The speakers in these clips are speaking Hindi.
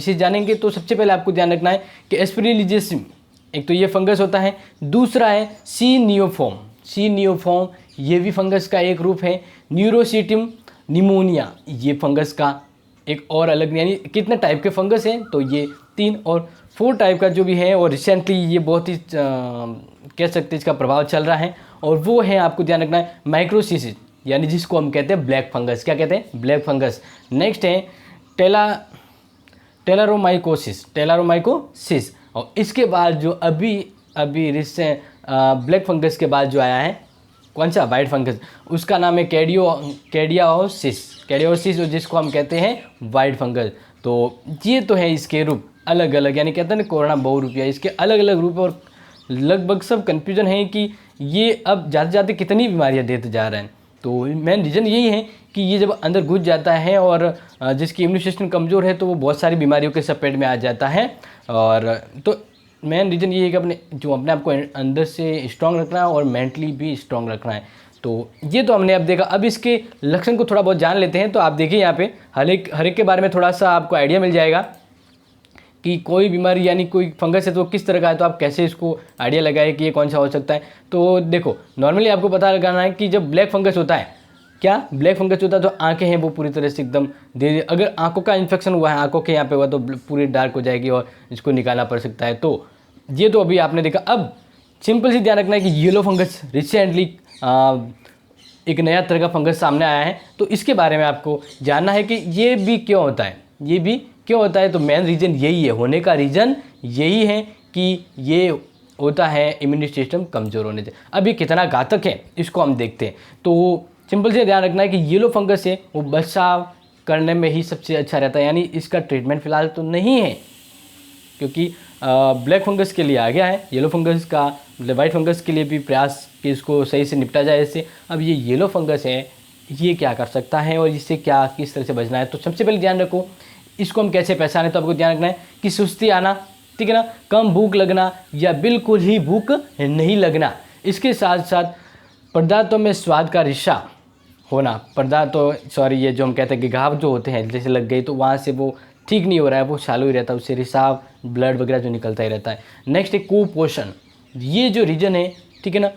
इसे जानेंगे तो सबसे पहले आपको ध्यान रखना है कि एस्पेरिलिजेसिम एक तो ये फंगस होता है, दूसरा है सी नियोफॉर्म। सी नियोफॉर्म ये भी फंगस का एक रूप है। न्यूरोसिटिम निमोनिया ये फंगस का एक और अलग, यानी कितने टाइप के फंगस हैं तो ये 3 और 4 टाइप का जो भी है। और रिसेंटली ये बहुत ही कह सकते हैं इसका प्रभाव चल रहा है, और वो है आपको ध्यान रखना है माइक्रोसिसिस, यानी जिसको हम कहते हैं ब्लैक फंगस। क्या कहते हैं? Black fungus. नेक्स्ट है टेलारोमाइकोसिस। और इसके बाद जो अभी रिसेंट ब्लैक फंगस के बाद जो आया है, कौन सा? वाइट फंगस, उसका नाम है कैडियाओसिस, जिसको हम कहते हैं वाइट फंगस। तो ये तो है इसके रूप अलग अलग, यानी कहते हैं ना कोरोना बहुरूपिया, इसके अलग अलग रूप। और लगभग सब कन्फ्यूजन है कि ये अब ज़्यादा ज़्यादा कितनी बीमारियां देते जा रहे हैं। तो मेन रीज़न यही है कि ये जब अंदर घुस जाता है और जिसकी इम्यून सिस्टम कमज़ोर है तो वो बहुत सारी बीमारियों के चपेट में आ जाता है। और तो मेन रीज़न ये है कि अपने आप को अंदर से स्ट्रांग रखना है और मेंटली भी स्ट्रांग रखना है। तो ये तो हमने अब देखा। अब इसके लक्षण को थोड़ा बहुत जान लेते हैं। तो आप देखिए यहाँ पे हर एक के बारे में थोड़ा सा आपको आइडिया मिल जाएगा कि कोई बीमारी यानी कोई फंगस है तो किस तरह का है, तो आप कैसे इसको आइडिया लगाए कि ये कौन सा हो सकता है। तो देखो, नॉर्मली आपको पता लगाना है कि जब ब्लैक फंगस होता है, क्या ब्लैक फंगस होता है तो आंखें हैं वो पूरी तरह से एकदम धीरे, अगर आंखों का इन्फेक्शन हुआ है, आंखों के यहाँ पे हुआ तो पूरी डार्क हो जाएगी और इसको निकालना पड़ सकता है। तो ये तो अभी आपने देखा। अब सिंपल सी ध्यान रखना है कि येलो फंगस रिसेंटली एक नया तरह का फंगस सामने आया है, तो इसके बारे में आपको जानना है कि ये भी क्यों होता है, ये भी क्यों होता है। तो मेन रीज़न यही है, होने का रीज़न यही है कि ये होता है इम्यूनिटी सिस्टम कमज़ोर होने से। अब ये कितना घातक है इसको हम देखते हैं। तो सिंपल से ध्यान रखना है कि येलो फंगस है वो बचाव करने में ही सबसे अच्छा रहता है, यानी इसका ट्रीटमेंट फिलहाल तो नहीं है, क्योंकि ब्लैक फंगस के लिए आ गया है। येलो फंगस का वाइट फंगस के लिए भी प्रयास कि इसको सही से निपटा जाए इससे। अब ये येलो फंगस है, ये क्या कर सकता है और इससे क्या किस तरह से बचना है। तो सबसे पहले ध्यान रखो इसको हम कैसे पहचानें। तो आपको ध्यान रखना है कि सुस्ती आना, ठीक है ना, कम भूख लगना या बिल्कुल ही भूख नहीं लगना। इसके साथ साथ पदार्थों में स्वाद का रिश्ता होना, ये जो हम कहते हैं कि घाव जो होते हैं जैसे लग गई तो वहाँ से वो ठीक नहीं हो रहा है, वो चालू ही रहता है, उससे रिसाव ब्लड वगैरह जो निकलता ही रहता है। नेक्स्ट है कुपोषण। ये जो रीजन है, ठीक है ना,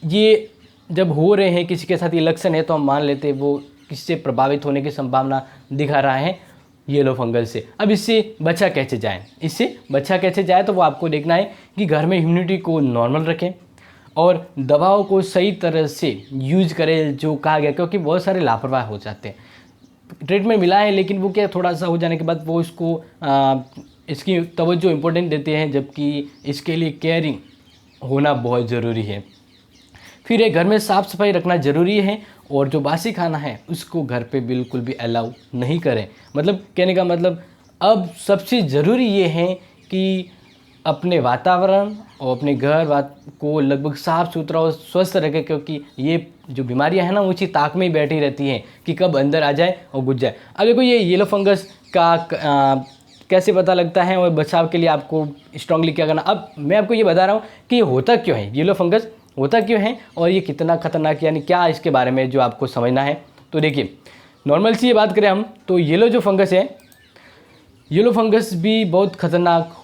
ये जब हो रहे हैं किसी के साथ ये लक्षण है तो हम मान लेते हैं वो किससे प्रभावित होने की संभावना दिखा रहा है, येलो फंगस से। अब इससे बचा कैसे जाए, तो वो आपको देखना है कि घर में इम्यूनिटी को नॉर्मल रखें और दवाओं को सही तरह से यूज करें जो कहा गया, क्योंकि बहुत सारे लापरवाह हो जाते हैं। ट्रीटमेंट मिला है लेकिन वो क्या थोड़ा सा हो जाने के बाद वो इसको इसकी तवज्जो इम्पोर्टेंट देते हैं, जबकि इसके लिए केयरिंग होना बहुत ज़रूरी है। फिर एक घर में साफ़ सफाई रखना ज़रूरी है, और जो बासी खाना है उसको घर पे बिल्कुल भी अलाउ नहीं करें। मतलब कहने का मतलब अब सबसे ज़रूरी ये है कि अपने वातावरण और अपने घर को लगभग साफ़ सुथरा और स्वस्थ रखें, क्योंकि ये जो बीमारियां हैं ना ऊँची ताक में ही बैठी रहती हैं कि कब अंदर आ जाए और घुस जाए। अब देखो ये येलो फंगस का कैसे पता लगता है और बचाव के लिए आपको स्ट्रांगली क्या करना। अब मैं आपको ये बता रहा हूँ कि ये होता क्यों है, येलो फंगस होता क्यों है और ये कितना खतरनाक, यानी क्या इसके बारे में जो आपको समझना है। तो देखिए, नॉर्मल सी ये बात करें हम तो येलो फंगस भी बहुत खतरनाक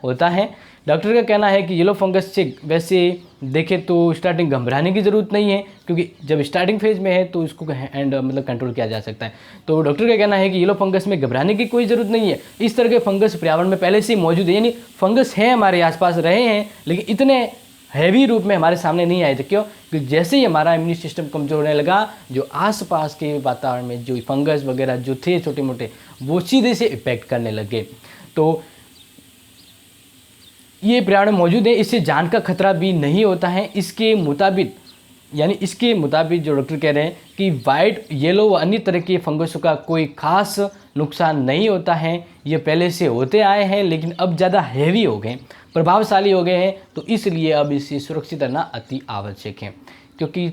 होता है। डॉक्टर का कहना है कि येलो फंगस से वैसे देखें तो स्टार्टिंग घबराने की ज़रूरत नहीं है, क्योंकि जब स्टार्टिंग फेज में है तो इसको कंट्रोल किया जा सकता है। तो डॉक्टर का कहना है कि येलो फंगस में घबराने की कोई ज़रूरत नहीं है। इस तरह के फंगस पर्यावरण में पहले से ही मौजूद है, यानी फंगस है हमारे आसपास रहे हैं लेकिन इतने हैवी रूप में हमारे सामने नहीं आए थे। क्यों? क्योंकि जैसे ही हमारा इम्यून सिस्टम कमज़ोर होने लगा, जो आसपास के वातावरण में जो फंगस वगैरह जो थे छोटे मोटे, वो सीधे से इफेक्ट करने लगे। तो ये पर्यावरण में मौजूद है, इससे जान का खतरा भी नहीं होता है। इसके मुताबिक जो डॉक्टर कह रहे हैं कि वाइट, येलो व अन्य तरह के फंगसों का कोई खास नुकसान नहीं होता है। ये पहले से होते आए हैं लेकिन अब ज़्यादा हैवी हो गए, प्रभावशाली हो गए हैं, तो इसलिए अब इसे सुरक्षित रहना अति आवश्यक है। क्योंकि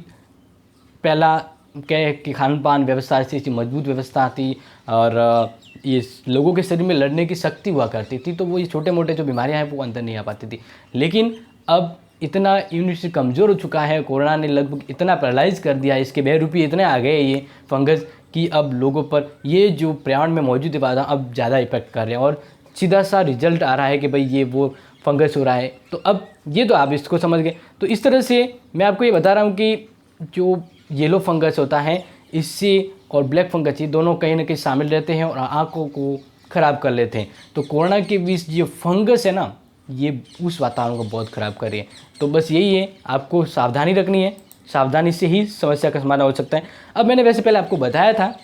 पहला क्या कि खान पान व्यवस्था से मजबूत व्यवस्था थी और ये लोगों के शरीर में लड़ने की शक्ति हुआ करती थी, तो वो ये छोटे मोटे जो बीमारियां हैं वो अंदर नहीं आ पाती थी। लेकिन अब इतना इम्यूनिटी कमज़ोर हो चुका है, कोरोना ने लगभग इतना पैरालाइज कर दिया, इसके बेरूपी इतने आ गए ये फंगस कि अब लोगों पर ये जो पर्यावरण में मौजूद पदार्थ अब ज़्यादा इफेक्ट कर रहे हैं और सीधा सा रिजल्ट आ रहा है कि भाई ये वो फंगस हो रहा है। तो अब ये तो आप इसको समझ गए। तो इस तरह से मैं आपको ये बता रहा हूँ कि जो येलो फंगस होता है इससे और ब्लैक फंगस, ये दोनों कहीं ना कहीं शामिल रहते हैं और आँखों को ख़राब कर लेते हैं। तो कोरोना के बीच ये फंगस है ना, ये उस वातावरण को बहुत ख़राब कर रही है। तो बस यही है, आपको सावधानी रखनी है, सावधानी से ही समस्या का समाधान हो सकता है। अब मैंने वैसे पहले आपको बताया था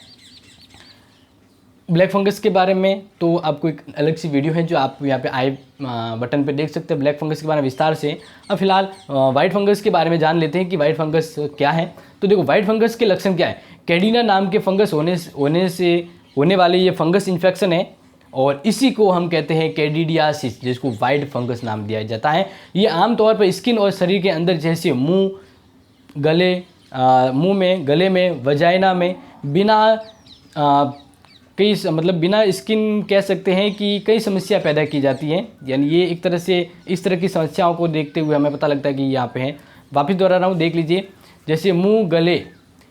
ब्लैक फंगस के बारे में, तो आपको एक अलग सी वीडियो है जो आप यहाँ पे आई बटन पे देख सकते हैं ब्लैक फंगस के बारे में विस्तार से। अब फिलहाल वाइट फंगस के बारे में जान लेते हैं कि वाइट फंगस क्या है। तो देखो, वाइट फंगस के लक्षण क्या है। कैडिना नाम के फंगस होने वाले ये फंगस इन्फेक्शन है और इसी को हम कहते हैं कैडिडियासिस, जिसको वाइट फंगस नाम दिया जाता है। ये आमतौर पर स्किन और शरीर के अंदर जैसे मुंह, गले में, वजाइना में बिना बिना स्किन कह सकते हैं कि कई समस्या पैदा की जाती हैं। यानी ये एक तरह से इस तरह की समस्याओं को देखते हुए हमें पता लगता है कि यहाँ पे हैं। वापस दोहरा रहा हूँ, देख लीजिए। जैसे मुंह, गले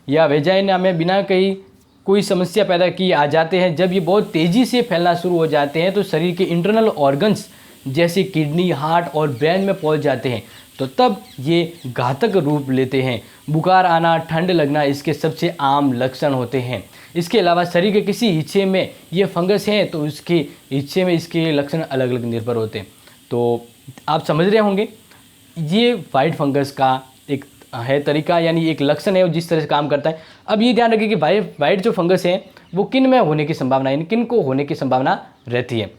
या वेजाइना में बिना कोई समस्या पैदा किए आ जाते हैं। जब ये बहुत तेज़ी से फैलना शुरू हो जाते हैं तो शरीर के इंटरनल ऑर्गन्स जैसे किडनी, हार्ट और ब्रेन में पहुंच जाते हैं, तो तब ये घातक रूप लेते हैं। बुखार आना, ठंड लगना इसके सबसे आम लक्षण होते हैं। इसके अलावा शरीर के किसी हिस्से में ये फंगस है तो उसके हिस्से में इसके लक्षण अलग अलग निर्भर होते हैं। तो आप समझ रहे होंगे, ये वाइट फंगस का एक है तरीका, यानी एक लक्षण है और जिस तरह से काम करता है। अब ये ध्यान रखिए कि वाइट जो फंगस है वो किन में होने की संभावना, यानी किन को होने की संभावना रहती है।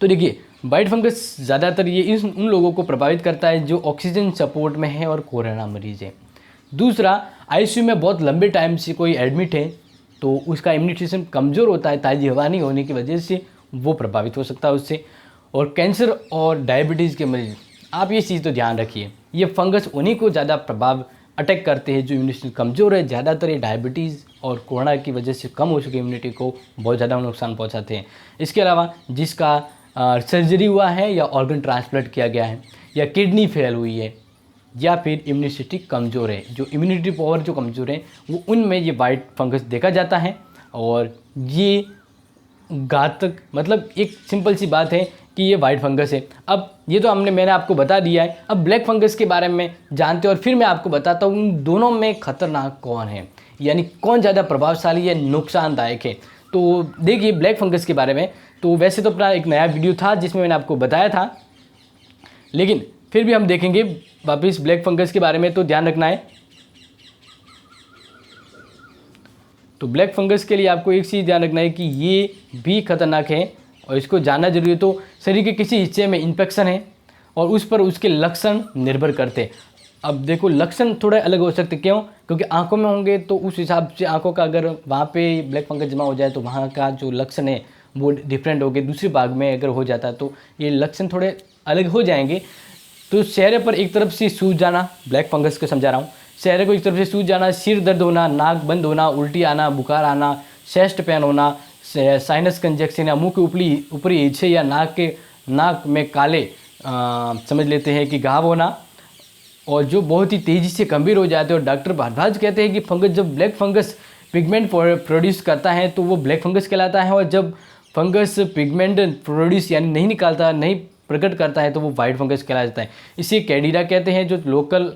तो देखिए, वाइट फंगस ज़्यादातर ये उन लोगों को प्रभावित करता है जो ऑक्सीजन सपोर्ट में है और कोरोना मरीज है। दूसरा, आईसीयू में बहुत लंबे टाइम से कोई एडमिट है तो उसका इम्यूनिटी सिस्टम कमज़ोर होता है, ताज़ी हवा नहीं होने की वजह से वो प्रभावित हो सकता है उससे। और कैंसर और डायबिटीज़ के मरीज, आप ये चीज़ तो ध्यान रखिए, ये फंगस उन्हीं को ज़्यादा प्रभाव अटैक करते हैं जो इम्यूनिटी सिस्टम कमज़ोर है। ज़्यादातर ये डायबिटीज़ और कोरोना की वजह से कम हो चुकी इम्यूनिटी को बहुत ज़्यादा नुकसान पहुंचाते हैं। इसके अलावा जिसका सर्जरी हुआ है या ऑर्गन ट्रांसप्लांट किया गया है या किडनी फेल हुई है या फिर इम्यूनिटी कमज़ोर है, जो इम्यूनिटी पावर जो कमज़ोर है वो उनमें ये वाइट फंगस देखा जाता है। और ये घातक, मतलब एक सिंपल सी बात है कि ये वाइट फंगस है। अब ये तो मैंने आपको बता दिया है। अब ब्लैक फंगस के बारे में जानते हैं और फिर मैं आपको बताता हूँ उन दोनों में खतरनाक कौन है, यानी कौन ज़्यादा प्रभावशाली या नुकसानदायक है। तो देखिए, ब्लैक फंगस के बारे में तो वैसे तो अपना एक नया वीडियो था जिसमें मैंने आपको बताया था, लेकिन फिर भी हम देखेंगे वापस ब्लैक फंगस के बारे में। तो ध्यान रखना है, तो ब्लैक फंगस के लिए आपको एक चीज़ ध्यान रखना है कि ये भी खतरनाक है और इसको जानना जरूरी है। तो शरीर के किसी हिस्से में इन्फेक्शन है और उस पर उसके लक्षण निर्भर करते हैं। अब देखो, लक्षण थोड़े अलग हो सकते, क्यों? क्योंकि आंखों में होंगे तो उस हिसाब से आंखों का अगर वहाँ पे ब्लैक फंगस जमा हो जाए तो वहाँ का जो लक्षण है वो डिफरेंट होंगे। दूसरे भाग में अगर हो जाता है तो ये लक्षण थोड़े अलग हो जाएंगे। तो चेहरे पर एक तरफ से सूज जाना, ब्लैक फंगस को समझा रहा हूँ, चेहरे को एक तरफ से सूज जाना, सिर दर्द होना, नाक बंद होना, उल्टी आना, बुखार आना, चेस्ट पेन होना, साइनस कंजक्शन या मुंह के ऊपरी हिस्से या नाक में काले समझ लेते हैं कि घाव होना, और जो बहुत ही तेज़ी से गंभीर हो जाते हैं। और डॉक्टर भारद्वाज कहते हैं कि फंगस, जब ब्लैक फंगस पिगमेंट प्रोड्यूस करता है तो वो ब्लैक फंगस कहलाता है, और जब फंगस पिगमेंट प्रोड्यूस यानी नहीं निकालता, नहीं प्रकट करता है तो वो वाइट फंगस कहला जाता है। इसे कैडिडा कहते हैं, जो लोकल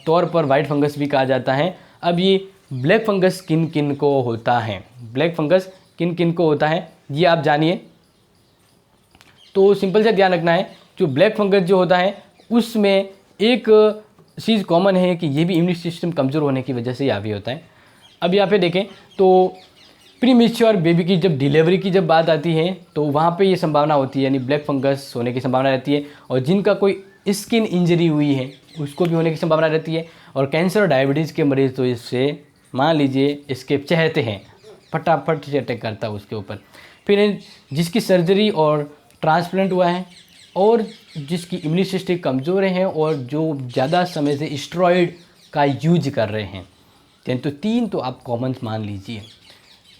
तौर पर वाइट फंगस भी कहा जाता है। अब ये ब्लैक फंगस किन किन को होता है, ब्लैक फंगस किन किन को होता है ये आप जानिए। तो सिंपल से ध्यान रखना है, जो ब्लैक फंगस जो होता है उसमें एक चीज़ कॉमन है कि ये भी इम्यूनिटी सिस्टम कमज़ोर होने की वजह से हावी होता है। अब यहाँ पे देखें तो प्रीमेच्योर बेबी की जब डिलीवरी की जब बात आती है तो वहाँ पे ये संभावना होती है, यानी ब्लैक फंगस होने की संभावना रहती है। और जिनका कोई स्किन इंजरी हुई है उसको भी होने की संभावना रहती है। और कैंसर और डायबिटीज़ के मरीज़ तो इससे मान लीजिए इसके चहते हैं, फटाफट से अटैक करता है उसके ऊपर। फिर जिसकी सर्जरी और ट्रांसप्लांट हुआ है और जिसकी इम्यूनिटी सिस्टम कमज़ोर है और जो ज़्यादा समय से स्टेरॉइड का यूज कर रहे हैं, तो तीन तो आप कॉमन मान लीजिए।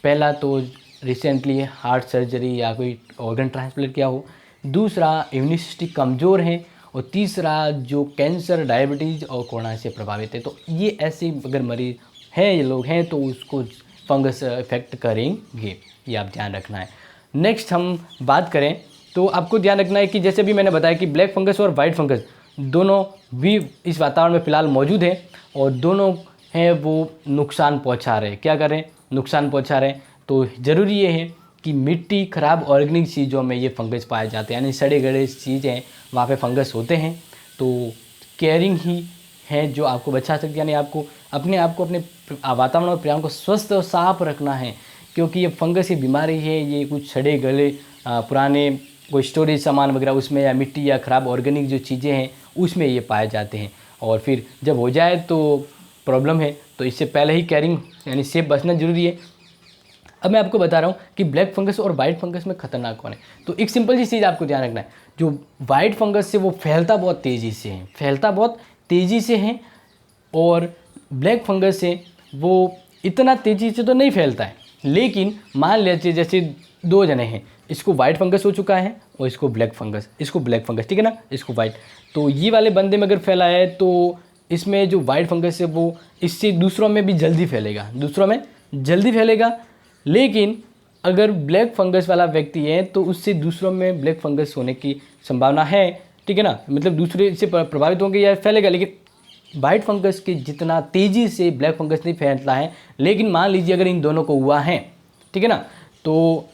पहला तो रिसेंटली हार्ट सर्जरी या कोई ऑर्गन ट्रांसप्लांट किया हो, दूसरा इम्यूनिटी सिस्टम कमज़ोर है, और तीसरा जो कैंसर, डायबिटीज़ और कोरोना से प्रभावित है। तो ये ऐसे अगर मरीज हैं, ये लोग हैं, तो उसको फंगस इफेक्ट करेंगे, ये आप ध्यान रखना है। नेक्स्ट हम बात करें तो आपको ध्यान रखना है कि जैसे भी मैंने बताया कि ब्लैक फंगस और वाइट फंगस दोनों भी इस वातावरण में फ़िलहाल मौजूद है और दोनों हैं वो नुकसान पहुंचा रहे हैं। क्या करें, नुकसान पहुंचा रहे हैं। तो ज़रूरी ये है कि मिट्टी खराब ऑर्गेनिक चीज़ों में ये फंगस पाए जाते हैं, यानी सड़े गले चीज़ें वहाँ पे फंगस होते हैं। तो केयरिंग ही है जो आपको बचा सकती है, यानी आपको अपने वातावरण और पर्यावरण को स्वस्थ और साफ रखना है, क्योंकि ये फंगस ये बीमारी है, ये कुछ सड़े गले पुराने कोई स्टोरेज सामान वगैरह उसमें या मिट्टी या ख़राब ऑर्गेनिक जो चीज़ें हैं उसमें ये पाए जाते हैं और फिर जब हो जाए तो प्रॉब्लम है। तो इससे पहले ही केयरिंग यानी सेफ बचना ज़रूरी है। अब मैं आपको बता रहा हूँ कि ब्लैक फंगस और वाइट फंगस में ख़तरनाक कौन है। तो एक सिंपल सी चीज़ आपको ध्यान रखना है, जो वाइट फंगस से वो फैलता बहुत तेज़ी से है और ब्लैक फंगस से वो इतना तेज़ी से तो नहीं फैलता है। लेकिन मान लीजिए जैसे दो जने हैं, इसको वाइट फंगस हो चुका है और इसको ब्लैक फंगस, ठीक है ना, इसको वाइट। तो ये वाले बंदे में अगर फैला है तो इसमें जो वाइट फंगस है वो इससे दूसरों में भी जल्दी फैलेगा, लेकिन अगर ब्लैक फंगस वाला व्यक्ति है तो उससे दूसरों में ब्लैक फंगस होने की संभावना है, ठीक है ना, मतलब दूसरे इससे प्रभावित होंगे या फैलेगा। लेकिन वाइट फंगस के जितना तेज़ी से ब्लैक फंगस नहीं फैलता है। लेकिन मान लीजिए अगर इन दोनों को हुआ है, ठीक है ना, तो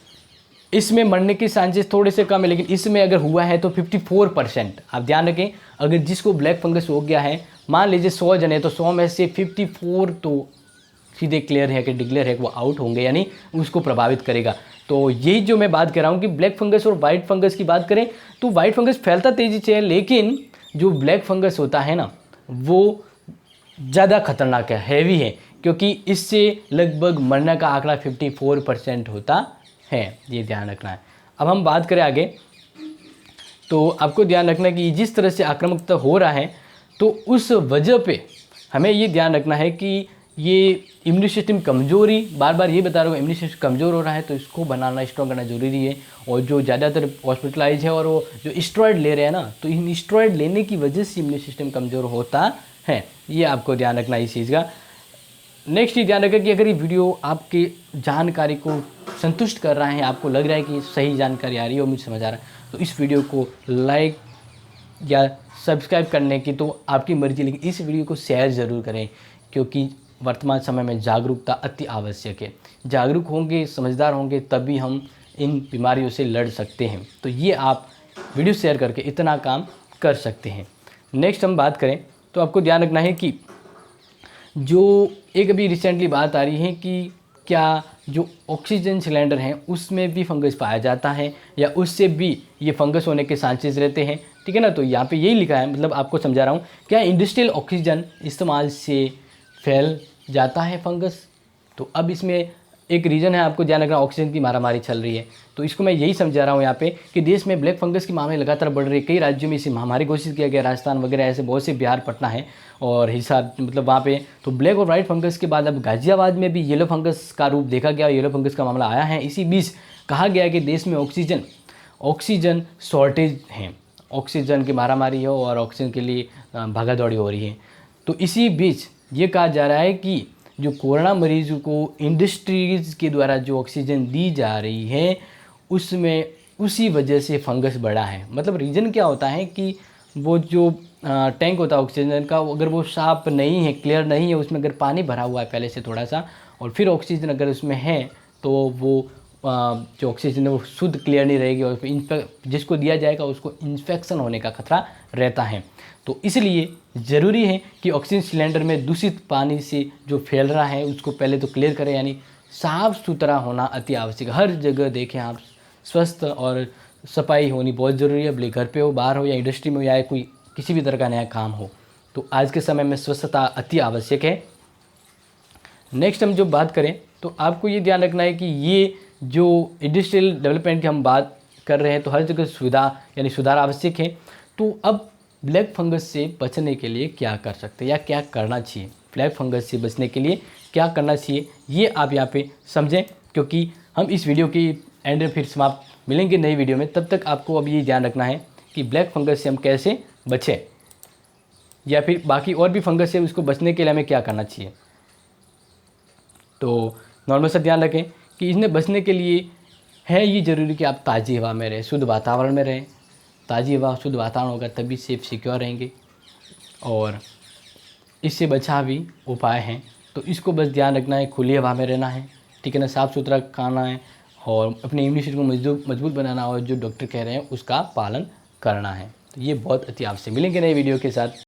इसमें मरने के चांसेस थोड़े से कम है, लेकिन इसमें अगर हुआ है तो 54%। आप ध्यान रखें, अगर जिसको ब्लैक फंगस हो गया है, मान लीजिए 100 जने, तो 100 में से 54 तो सीधे डिक्लेयर है कि वो आउट होंगे, यानी उसको प्रभावित करेगा। तो यही जो मैं बात कर रहा हूँ कि ब्लैक फंगस और वाइट फंगस की बात करें तो वाइट फंगस फैलता तेज़ी से है, लेकिन जो ब्लैक फंगस होता है ना वो ज़्यादा खतरनाक है, हैवी है, क्योंकि इससे लगभग मरने का आंकड़ा 54% होता है। ये ध्यान रखना है। अब हम बात करें आगे, तो आपको ध्यान रखना है कि जिस तरह से आक्रामकता हो रहा है तो उस वजह पे हमें ये ध्यान रखना है कि ये इम्यून सिस्टम कमज़ोरी, बार ये बता रहा हूँ, इम्यून सिस्टम कमज़ोर हो रहा है तो इसको बनाना स्ट्रॉन्ग करना ज़रूरी है। और जो ज़्यादातर हॉस्पिटलाइज है और वो जो स्टेरॉइड ले रहे हैं ना, तो इन स्टेरॉइड लेने की वजह से इम्यून सिस्टम कमज़ोर होता है। ये आपको ध्यान रखना है इस चीज़ का। नेक्स्ट ये ध्यान रखें कि अगर ये वीडियो आपकी जानकारी को संतुष्ट कर रहा है, आपको लग रहा है कि सही जानकारी आ रही है और मुझे समझ आ रहा है, तो इस वीडियो को लाइक या सब्सक्राइब करने की तो आपकी मर्जी, लेकिन इस वीडियो को शेयर ज़रूर करें, क्योंकि वर्तमान समय में जागरूकता अति आवश्यक है। जागरूक होंगे, समझदार होंगे, तभी हम इन बीमारियों से लड़ सकते हैं। तो ये आप वीडियो शेयर करके इतना काम कर सकते हैं। नेक्स्ट हम बात करें तो आपको ध्यान रखना है कि जो एक अभी रिसेंटली बात आ रही है कि क्या जो ऑक्सीजन सिलेंडर हैं उसमें भी फंगस पाया जाता है या उससे भी ये फंगस होने के चांसेस रहते हैं, ठीक है ना। तो यहाँ पे यही लिखा है, मतलब आपको समझा रहा हूँ, क्या इंडस्ट्रियल ऑक्सीजन इस्तेमाल से फैल जाता है फंगस। तो अब इसमें एक रीज़न है, आपको ध्यान रखना, ऑक्सीजन की मारामारी चल रही है। तो इसको मैं यही समझा रहा हूँ यहाँ पे कि देश में ब्लैक फंगस की मामले लगातार बढ़ रही है। कई राज्यों में इसे महामारी घोषित किया गया, राजस्थान वगैरह ऐसे बहुत से, बिहार, पटना है और हिसार, मतलब वहाँ पे। तो ब्लैक और वाइट फंगस के बाद अब गाजियाबाद में भी येलो फंगस का रूप देखा गया, येलो फंगस का मामला आया है। इसी बीच कहा गया कि देश में ऑक्सीजन शॉर्टेज है, ऑक्सीजन की मारामारी है और ऑक्सीजन के लिए भागा दौड़ी हो रही है। तो इसी बीच ये कहा जा रहा है कि जो कोरोना मरीजों को इंडस्ट्रीज़ के द्वारा जो ऑक्सीजन दी जा रही है उसमें उसी वजह से फंगस बढ़ा है। मतलब रीज़न क्या होता है कि वो जो टैंक होता है ऑक्सीजन का, अगर वो साफ नहीं है, क्लियर नहीं है, उसमें अगर पानी भरा हुआ है पहले से थोड़ा सा और फिर ऑक्सीजन अगर उसमें है तो वो जो ऑक्सीजन है वो शुद्ध क्लियर नहीं रहेगी और जिसको दिया जाएगा उसको इन्फेक्शन होने का खतरा रहता है। तो इसलिए ज़रूरी है कि ऑक्सीजन सिलेंडर में दूषित पानी से जो फैल रहा है उसको पहले तो क्लियर करें, यानी साफ़ सुथरा होना अति आवश्यक है। हर जगह देखें आप, स्वस्थ और सफाई होनी बहुत ज़रूरी है, भले घर पे हो, बाहर हो या इंडस्ट्री में हो या कोई किसी भी तरह का नया काम हो। तो आज के समय में स्वच्छता अति आवश्यक है। नेक्स्ट हम जो बात करें तो आपको ये ध्यान रखना है कि ये जो इंडस्ट्रियल डेवलपमेंट की हम बात कर रहे हैं तो हर जगह सुविधा यानी सुधार आवश्यक है। तो अब ब्लैक फंगस से बचने के लिए क्या कर सकते हैं या क्या करना चाहिए, ब्लैक फंगस से बचने के लिए क्या करना चाहिए, ये आप यहाँ पे समझें, क्योंकि हम इस वीडियो की एंड में फिर समाप्त मिलेंगे नई वीडियो में। तब तक आपको अब ये ध्यान रखना है कि ब्लैक फंगस से हम कैसे बचें या फिर बाकी और भी फंगस है उसको बचने के लिए हमें क्या करना चाहिए। तो नॉर्मल सा ध्यान रखें कि इन्हें बचने के लिए है ये ज़रूरी कि आप ताज़ी हवा में रहें, शुद्ध वातावरण में रहें। ताज़ी हवा शुद्ध वातावरण होगा तभी सेफ सिक्योर रहेंगे। और इससे बचाव भी उपाय हैं, तो इसको बस ध्यान रखना है, खुली हवा में रहना है, ठीक है ना, साफ़ सुथरा खाना है और अपनी इम्यूनिटी को मजबूत बनाना और जो डॉक्टर कह रहे हैं उसका पालन करना है। तो ये बहुत अति आवश्यक। मिलेंगे नए वीडियो के साथ।